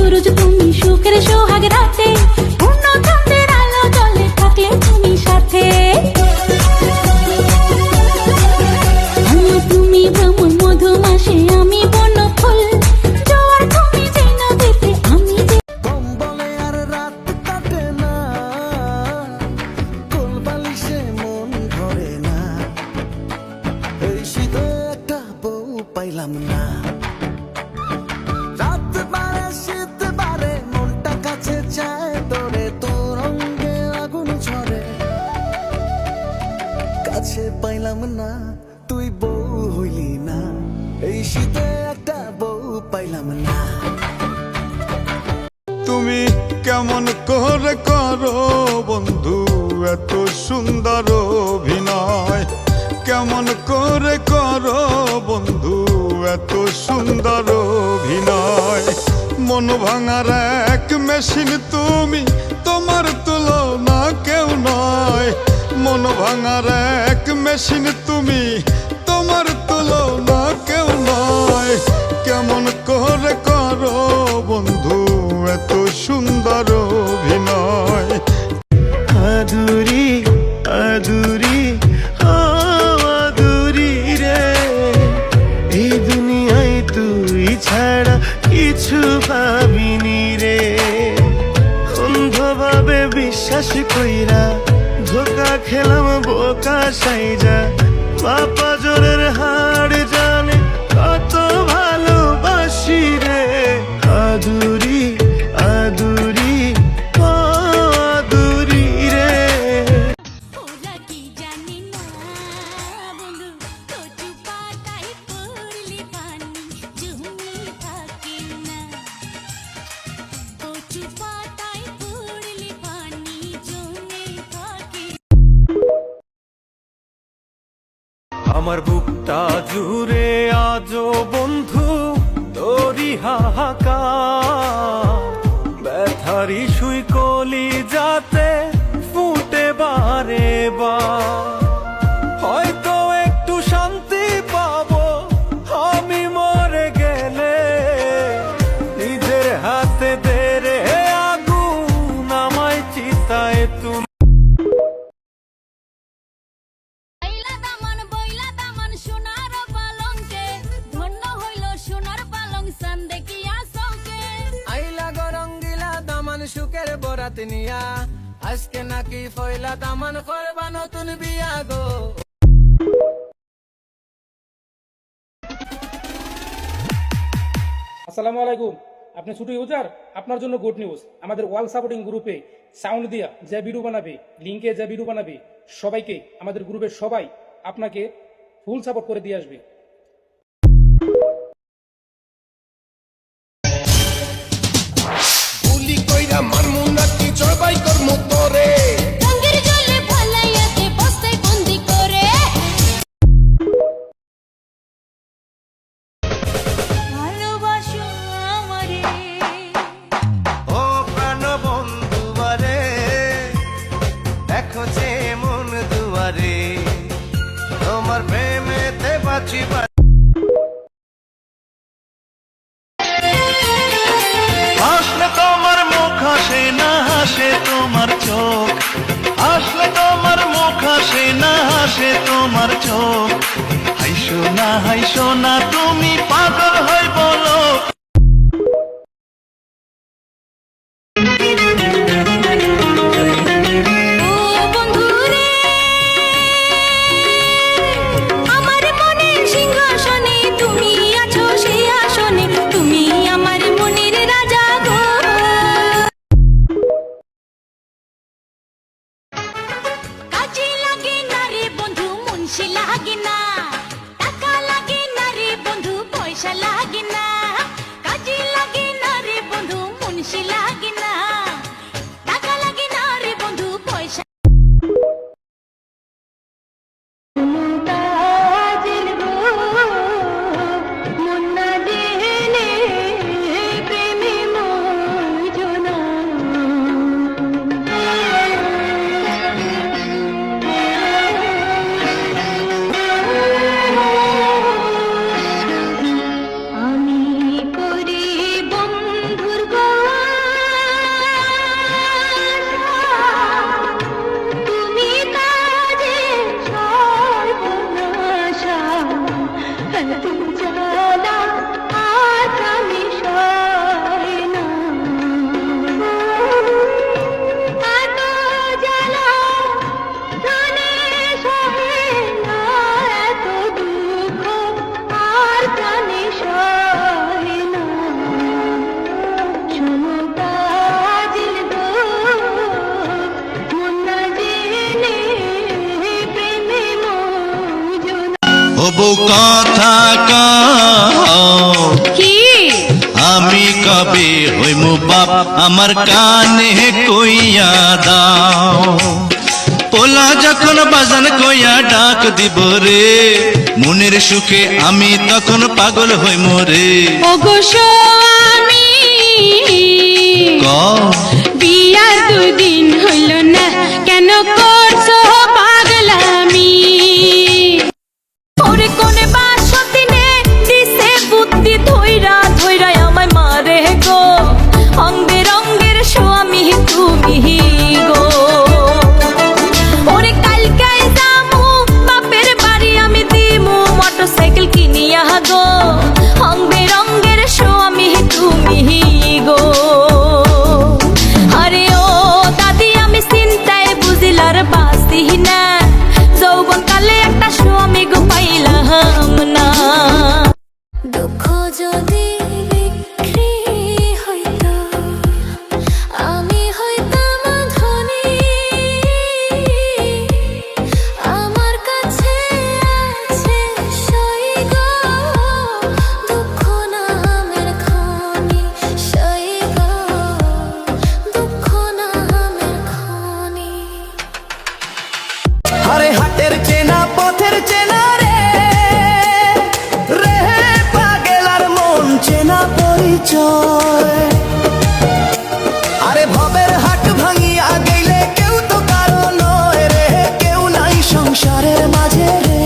সুরজ তুমি সুখের সোহাগ রাতে, পূর্ণ চাঁদের আলো জলে থাকলে তুমি সাথে। তুমি ভ্রমণ মধুমাসে, আমি বন ফুল, জোয়ার তুমি যেই নদীতে, আমি কম্বলে আর রাত কাটে না, কোল বালিশে মন ধরে না, এই শীতে একটা বউ পাইলাম না। রাত বারে শীত বারে মনটা কাছে চায় তোরে, তোর অঙ্গে আগুন ঝরে, কাছে পাইলাম না, তুই বউ হইলি না, এই শীতে একটা বউ পাইলাম না। তুমি কেমন করে করো বন্ধু এত সুন্দর অভিনয়, কেমন করে করো বন্ধু এত সুন্দর অভিনয়। মন ভাঙার এক মেশিন তুমি, তোমার তুলনা কেউ নয়। মন ভাঙার এক মেশিন তুমি, তোমার তুলনা কেউ নয়। কেমন করে করো বন্ধু এত সুন্দর অভিনয়। আদুরি আদুরি ও আদুরি রে, এই দুনিয়ায় তুই ছাড়া কিছু ভাবিনি রে। অন্ধভাবে বিশ্বাস কইরা ধোকা খেলাম বোকা সাইজা, বাপা জোরের হাড় জানে কত ভালোবাসি রে। আদুরি আদুরি ও আদুরি রে। ওরা কি জানি না বন্ধু, কচু পাতায় পড়লে পানি জমে থাকে না, কচু পাতায় পড়লে পানি জমে থাকে। আমার বুকটা জুড়ে আজো বন্ধু তোরি হাহাকার, ব্যথারি সুই কলি যাতে ফুটে বারে বার। হয়তো একটু শান্তি পাবো আমি মরে গেলে, নিজের হাতে দে রে আগুন আমায় চিতায় তুমি। আইলা দামান বইলা দামান সোনার পালঙ্কে, ধন্য হইল সোনার পালং সান্দে কি আসকে। আইলা গরঙ্গিলা দামান সুখের বরাত নিয়া, আজকে নাকি ফয়লা দামান করবা নতুন বিয়া গো। আসসালামু আলাইকুম। আপনি ছোট ইউজার, আপনার জন্য গুড নিউজ। আমাদের ওয়াল সাপোর্টিং গ্রুপে সাউন্ড দিয়া যে ভিডিও বানাবে, লিঙ্কে যে ভিডিও বানাবে, সবাইকে আমাদের গ্রুপের সবাই আপনাকে ফুল সাপোর্ট করে দিয়ে আসবে। গুলি কইরা মারমু নাকি জবাই করমু তোরে, রঙের জলে ফলাইয়া দে বস্তায় বন্দি করে। ভালোবাসো আমারে ও প্রাণ বন্ধু বারে, দেখো যে মন দুয়ারে, তোমার প্রেমেতে বাঁচি। আসলে তোমার মুখ হাসে না হাসে তোমার চোখ, আসলে তোমার মুখ হাসে না হাসে তোমার চোখ। হাইসো না তুমি পাগল হই বলো। ও বন্ধুরে, আমার মনের সিংহাসনে তুমি আছো, সেই আসনে তুমি আমার মনের রাজা গো। কাজে লাগে না রে বন্ধু মুন্সি লাগে না, টাকা লাগে না রে বন্ধু পয়সা লাগে না, আমি কবে হইমু বাপ আমার কানে কইয়া দাও পোলা যখন বাজান কইয়া ডাক দিব রে মনের সুখে আমি তখন পাগল হইমু রে ওগো স্বামী ক বিয়ার দুদিন হইল না কেন করছো পাগলামি ওরে কোনে বাসতিনে দিছে বুদ্ধি ধইরা ধইরা আমায় মারে গো অঙ্গে রঙ্গের স্বামী তুমি গো ওরে কালকে যামু বাপের বাড়ি আমি দিমু মোটরসাইকেল কিনিয়া গো অঙ্গে রঙ্গের স্বামী তুমি গো আরে ও দাদি আমি চিন্তায় বুঝিলার বাসি না যৌবন কালে একটা স্বামী গো পাইলাম না দুঃখ যদি বিক্রি হইতো আমি হইতাম ধনী আমার কাছে আছে সই গো দুঃখ নামের খনি সই গো দুঃখ নামের খনি আরে হাটের চেনা পথের চেনা রে রে পাগেলার মন চেনা পরিচয় আরে ভবের হাট ভাঙিয়া গেলে কেউ তো কারো নয় রে কেউ নাই সংসারের মাঝে রে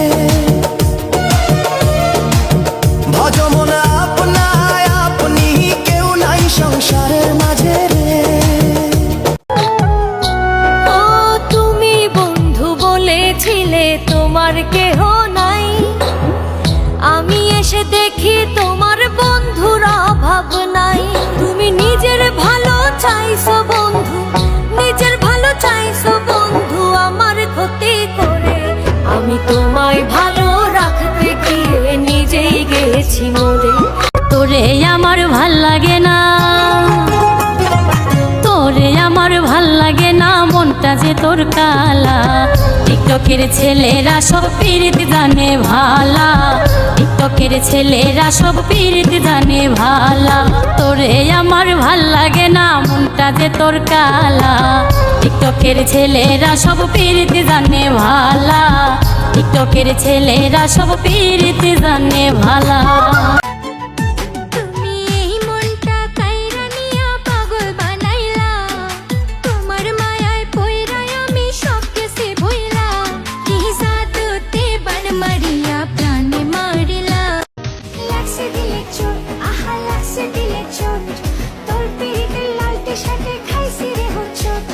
ভজমন আপনায় আপনি কেউ নাই সংসারের মাঝে রে ও তুমি বন্ধু বলেছিলে তোমার কেহ নাই আমি এসে দেখি তোমার বন্ধুর অভাব নাই তুমি নিজের ভালো চাইছো বন্ধু নিজের ভালো চাইছো বন্ধু আমার ক্ষতি করে আমি তোমায় ভালো রাখতে গিয়ে নিজেই গেছি মরে তোরে আমার ভাল লাগে না তোরে আমার ভাল লাগে না মনটা যে তোর কালা টিকটকের ছেলেরা সব পীড়িত জানে ভালা টিকটকের ছেলেরা সব পীড়িত জানে ভালা তোরে আমার ভাল লাগে না মনটা যে তোর কালা টিকটকের ছেলেরা সব পীড়িত জানে ভালা টিকটকের ছেলেরা সব পীড়িত জানে ভালা তুমি এই মনটা কাইরা নিয়া পাগল বানাইলা তোমার মায়ায় পইরাই আমি সব কিছু ভুইলা কি জাদুতে বান মারিয়া প্রাণে মারিলা লাগছে দিলে চোট আহা লাগছে দিলে চোট তোর পিরিতের লাল টি-শার্টে খাইছি রে হোঁচট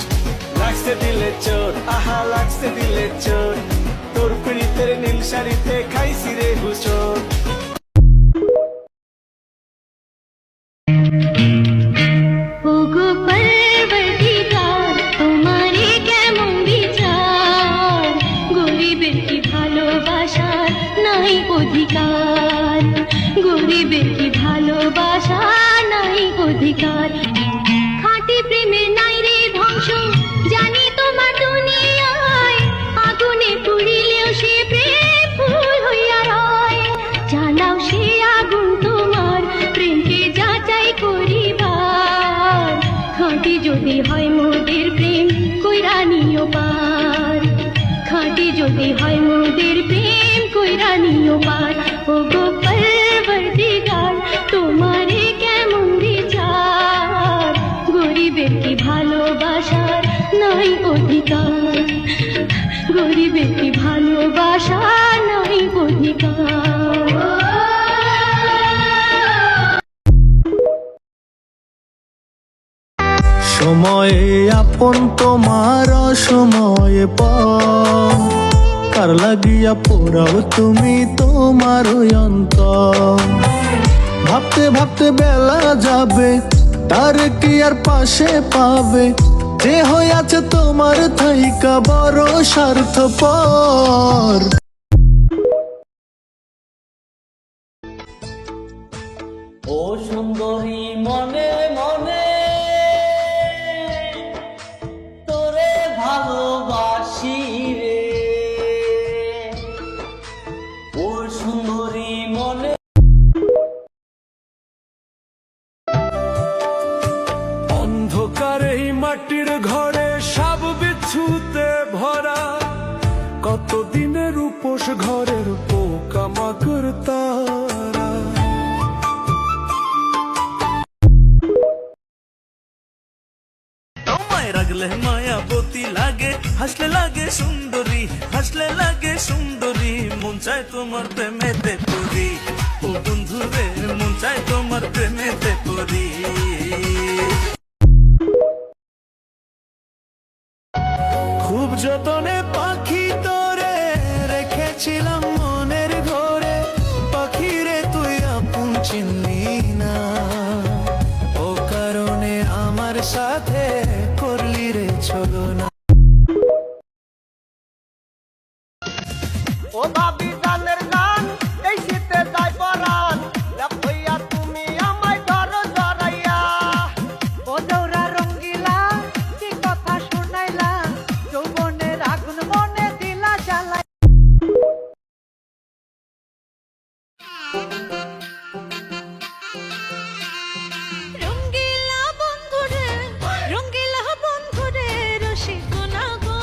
লাগছে দিলে চোট আহা লাগছে দিলে চোট তোর পিড়িতের নীল শাড়িতে খাইছি রে হুচট ওগো পরবর্তীকার তোমারে কেমন বিচার গরিবের কি ভালোবাসার নাই অধিকার গরিবের কি ভালোবাসা নাই অধিকার খাঁটি প্রেমের নাই রে ধ্বংস জানি তোমার দুনিয়ায় আগুনে পুড়িলেও সে প্রেম ফুল হইয়া রয় জ্বালাও সে আগুন তোমার প্রেমকে যাচাই করিবার খাঁটি যদি হয় মোদের প্রেম কইরা নিও পার খাঁটি যদি হয় মোদের প্রেম কইরা নিও পার ও গো পরবর্তীকার তোমারে কেমন বিচার গরিবের কি ভালোবাসার নাই অধিকার গরিবের কি ভালোবাসা নাই অধিকার সময়ে আপন তোমার সময়ে পর কার লাগিয়া পোড়াও তুমি তোমার অন্তর ভাবতে ভাবতে বেলা যাবে তার কি আর পাশে পাবে যে হইয়াছে তোমার থাইকা বড় স্বার্থপর ও সুন্দরী মনে মনে তোরে ভালোবাসি রে ও সুন্দরী মনে মাটির ঘরে সব বিছুতে ভরা, কতদিনের উপোস ঘরের পোকামাকড় তারা। তোমায় রাখলে মায়াবতী লাগে, হাসলে লাগে সুন্দরী, হাসলে লাগে সুন্দরী, মন চায় তোমার প্রেমেতে পড়ি, ও বন্ধু রে মন চায় তোমার প্রেমেতে পড়ি। খুব যতনে পাখি তোরে রেখেছিলাম মনের ঘরে, পাখিরে তুই আপন চিনলি না, ও কারণে আমার সাথে করলি রে ছলনা। ও ভাবি জানের গান এই শীতে যাই পরান, হইয়া তুমি আমায় ধরো জড়াইয়া। ও দৌড়া রঙ্গিলা কি কথা শোনাইলা, যৌবনের আগুন মনে দিলা জ্বালাই। রঙ্গিলা বন্ধুরে, রঙ্গিলা বন্ধুরে, রসিকনা গো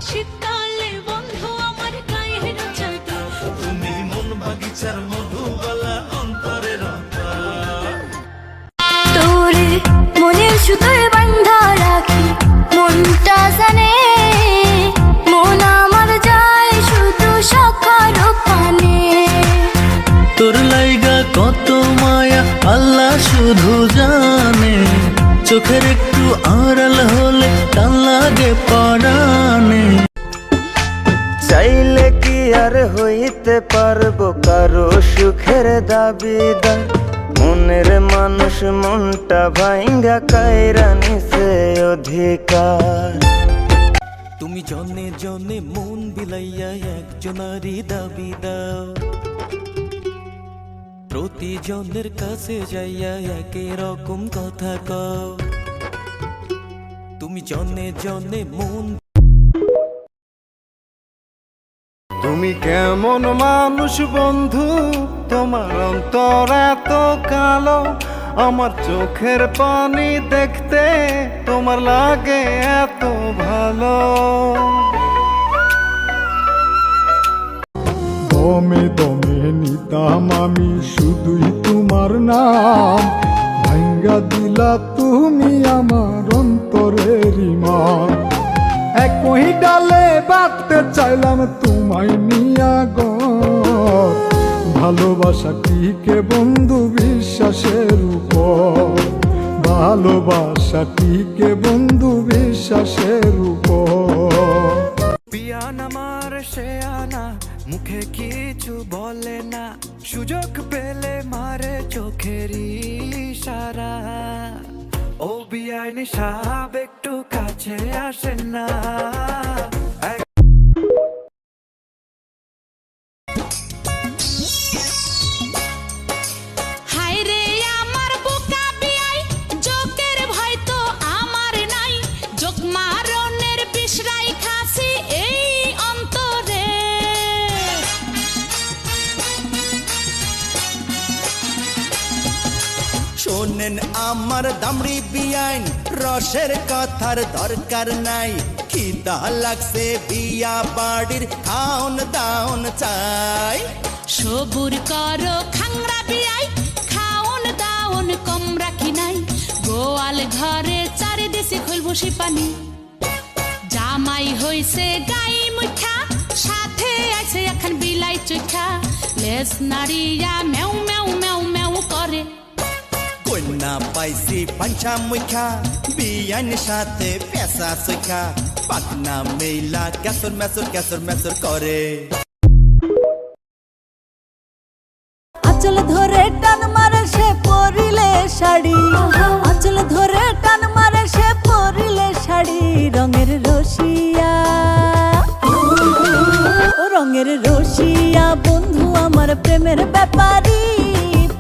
শীতকালে বন্ধু আমার গায়ের চাকা। তুমি মন বাগিচার মধুবালা অন্তরের তোরে মনের সুতোয় বান্ধা রাখি, মনটা জানে মন আমার যায় শুধু সখার পানে। তোর লাইগা কত মায়া আল্লাহ শুধু জানে, চোখের একটু আড়াল হলে টান লাগে পরাণে। চাইলে কি আর হইতে পারবো কারো সুখের দাবিদার, মনের মানুষ মনটা ভাঙ্গা কায়রা নিছে অধিকার। তুমি জনে জনে মন বিলাইয়া একজনারই দাবি দাও, প্রতিজনের কাছে যাইয়া একই রকম কথা কও। তুমি জনে জনে মন। তুমি কেমন মানুষ বন্ধু, তোমার অন্তর এত কালো, আমার চোখের পানি দেখতে তোমার লাগে এত ভালো। দমে দমে নিতাম আমি শুধুই তোমার নাম, ভাঙ্গা দিলা তুমি আমার অন্তরের মান। একই ডালে বাঁধতে চাইলাম তোমায় নিয়া গো, ভালোবাসা টিকে বন্ধু বিশ্বাসের উপর, ভালোবাসা টিকে বন্ধু বিশ্বাসের উপর। পিয়ান আমার সে আনা মুখে কিছু বলে না, সুযোগ পেলে মারে চোখের ইশারা। ও বিআইনি সাহেব একটু কাছে আসেন না। হায় রে আমার বোকা বিয়াই, জোকের ভয় তো আমার নাই, জোক মারনের বিশরাই খাসি এই অন্তরে। শোনেন আমার দামড়ি বিয়াইন, রসের কথার দরকার নাই, খিদা লাগছে বিয়া বাড়ির খাওন দাওন চাই। সবুর করো খাংরা বিয়াই, খাওন দাওন কম রাখি নাই, গোয়াল ঘরে চারিদিকে খুলবো সে পানি। জামাই হইছে গাই মুখা, সাথে আছে এখন বিলাই চুখা, লেস নাড়িয়া মেউ মেউ মেউ মেউ করে। কন্যা পাইছি পাঞ্চা মুখা, বিয়াইন সাথে পেশা সুখা, পাকনা মেলা ক্যাসর মেসর ক্যাসর মেসর করে। আঁচল ধরে টান মারে সে পরিলে শাড়ি, আঁচল ধরে টান মারে সে পরিলে শাড়ি, রঙের রসিয়া ও রঙের রসিয়া বন্ধু আমার প্রেমের ব্যাপারী,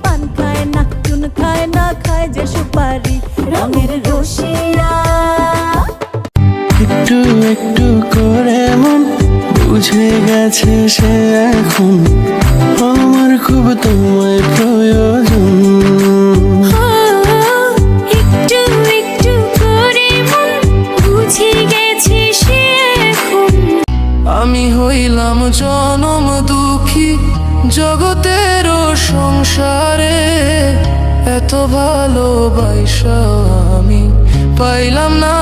পান খায় না চুন খায় না খায় যে সুপারি, রঙের রসিয়া। একটু একটু করে মন বুঝে গেছে সে এখন, আমার খুব তোমায় প্রয়োজন। একটু একটু করে মন ভালোবাসা আমি পাইলাম না